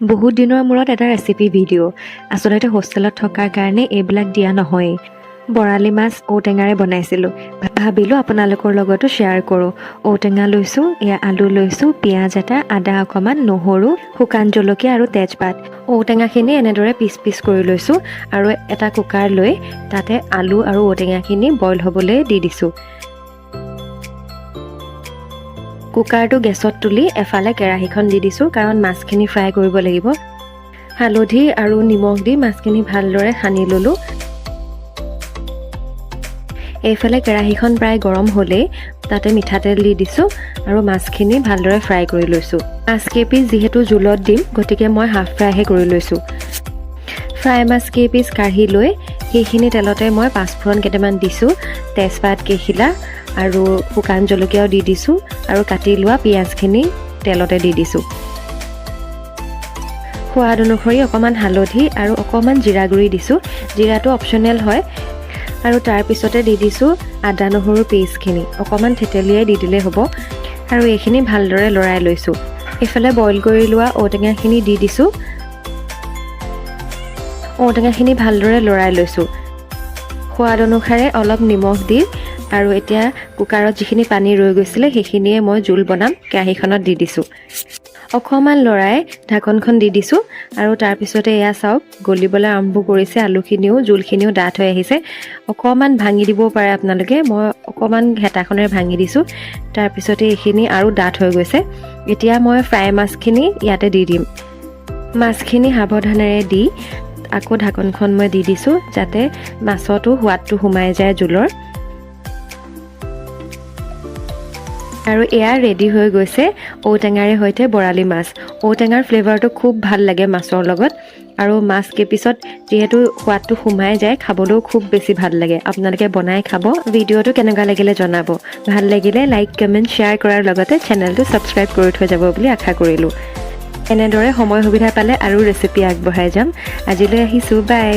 বহুত দিনৰ মূৰত এটা ৰেচিপি ভিডিঅ'। আচলতে হোষ্টেলত থকাৰ কাৰণে এইবিলাক দিয়া নহয়। বৰালি মাছ ঔটেঙাৰে বনাইছিলোঁ। ভাবিলোঁ আপোনালোকৰ লগতো শ্বেয়াৰ কৰোঁ। ঔটেঙা লৈছোঁ, এয়া আলু লৈছোঁ, পিঁয়াজ এটা, আদা অকণমান, নহৰু, শুকান জলকীয়া আৰু তেজপাত। ঔটেঙাখিনি এনেদৰে পিচ পিচ কৰি লৈছোঁ আৰু এটা কুকাৰ লৈ তাতে আলু আৰু ঔটেঙাখিনি বইল হ'বলৈ দি দিছোঁ। কুকাৰটো গেছত তুলি এফালে কেৰাহীখন দি দিছোঁ কাৰণ মাছখিনি ফ্ৰাই কৰিব লাগিব। হালধি আৰু নিমখ দি মাছখিনি ভালদৰে সানি ল'লোঁ। এইফালে কেৰাহীখন প্ৰায় গৰম হ'লেই তাতে মিঠাতেল দি দিছোঁ আৰু মাছখিনি ভালদৰে ফ্ৰাই কৰি লৈছোঁ। মাছ কেইপিচ যিহেতু জোলত দিম গতিকে মই হাফ ফ্ৰাইহে কৰি লৈছোঁ। ফ্ৰাই মাছ কেইপিচ কাঢ়ি লৈ সেইখিনি তেলতে মই পাঁচফোৰণ কেইটামান দিছোঁ, তেজপাত কেইখিলা আৰু শুকান জলকীয়াও দি দিছোঁ আৰু কাটি লোৱা পিঁয়াজখিনি তেলতে দি দিছোঁ। সোৱাদ অনুসৰি অকণমান হালধি আৰু অকণমান জিৰা গুড়ি দিছোঁ। জিৰাটো অপশ্যনেল হয়। আৰু তাৰপিছতে দি দিছোঁ আদা নহৰু পেষ্টখিনি, অকণমান থেতেলিয়াই দি দিলেই হ'ব। আৰু এইখিনি ভালদৰে লৰাই লৈছোঁ। এইফালে বইল কৰি লোৱা ঔটেঙাখিনি দি দিছোঁ। ঔটেঙাখিনি ভালদৰে লৰাই লৈছোঁ। সোৱাদ অনুসাৰে অলপ নিমখ দি আৰু এতিয়া কুকাৰত যিখিনি পানী ৰৈ গৈছিলে সেইখিনিয়ে মই জোল বনাম কেৰাহীখনত দি দিছোঁ। অকণমান লৰাই ঢাকনখন দি দিছোঁ আৰু তাৰপিছতে এয়া চাওক গলিবলৈ আৰম্ভ কৰিছে। আলুখিনিও জোলখিনিও ডাঠ হৈ আহিছে। অকণমান ভাঙি দিবও পাৰে আপোনালোকে, মই অকণমান হেতাখনেৰে ভাঙি দিছোঁ। তাৰপিছতে এইখিনি আৰু ডাঠ হৈ গৈছে। এতিয়া মই ফ্ৰাই মাছখিনি ইয়াতে দি দিম। মাছখিনি সাৱধানেৰে দি আকৌ ঢাকনখন মই দি দিছোঁ যাতে মাছতো সোৱাদটো সোমাই যায় জোলৰ। আৰু এয়া ৰেডি হৈ গৈছে ঔটেঙাৰে সৈতে বৰালি মাছ। ঔটেঙাৰ ফ্লেভাৰটো খুব ভাল লাগে মাছৰ লগত আৰু মাছ কেইপিছত যিহেতু সোৱাদটো সোমাই যায় খাবলৈও খুব বেছি ভাল লাগে। আপোনালোকে বনাই খাব। ভিডিঅ'টো কেনেকুৱা লাগিলে জনাব। ভাল লাগিলে লাইক, কমেণ্ট, শ্বেয়াৰ কৰাৰ লগতে চেনেলটো ছাবস্ক্ৰাইব কৰি থৈ যাব বুলি আশা কৰিলোঁ। এনেদৰে সময় সুবিধা পালে আৰু ৰেচিপি আগবঢ়াই যাম। আজিলৈ আহিছোঁ, বাই।